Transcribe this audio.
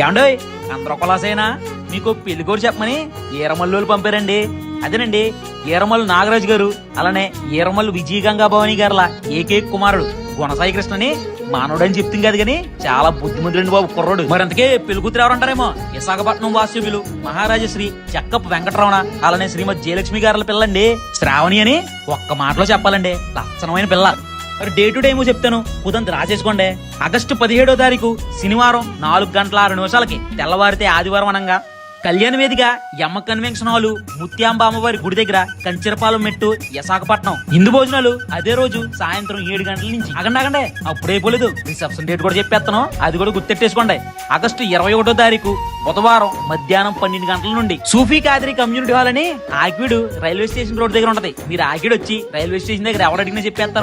ఏమండోయ్ అందరూ కొలాసేనా మీకు పెళ్లి కూడా చెప్పమని ఈరమల్లు పంపారండి. అదేనండి ఈరమల్లు నాగరాజు గారు, అలానే ఈరమల్లు విజయగంగా భవాని గారులా ఏకైక కుమారుడు గుణసాయి కృష్ణని మానవుడని చెప్తుంది కదా గాని చాలా బుద్ధిమంతుడండి బాబు కుర్రోడు. మరి అందుకే పెళ్లి కూతురు ఎవరంటారేమో విశాఖపట్నం వాస్తవ్యులు మహారాజశ్రీ చెక్కప్ప వెంకటరమణ, అలానే శ్రీమతి జయలక్ష్మి గారుల పిల్లండి శ్రావణి అని ఒక్క మాటలో చెప్పాలండి లక్షణమైన పిల్ల. మరి డే టు డే ఏమో చెప్తాను, కుదంత రాసేసుకోండి. ఆగస్టు 17వ తారీఖు శనివారం 4:06 తెల్లవారితే ఆదివారం అనంగా కళ్యాణ వేదిక యమ్మ కన్వెన్షన్ హాలు ముత్యాంబ అమ్మవారి గుడి దగ్గర కంచెరపాలెం మెట్టు విశాఖపట్నం. ఇందు భోజనాలు అదే రోజు సాయంత్రం 7 గంటల నుంచి. అగండి అప్పుడైపోలేదు, రిసెప్షన్ డేట్ కూడా చెప్పేస్తాను, అది కూడా గుర్తెట్టేసుకోండి. ఆగస్టు 21వ తారీఖు బుధవారం మధ్యాహ్నం 12 గంటల నుండి సూఫీ కాదరి కమ్యూనిటీ హాల్ అని ఆకివీడు రైల్వే స్టేషన్ రోడ్ దగ్గర ఉంటది. మీరు ఆకివీడు వచ్చి రైల్వే స్టేషన్ దగ్గర ఎవరు అడిగినా చెప్పేస్తారు.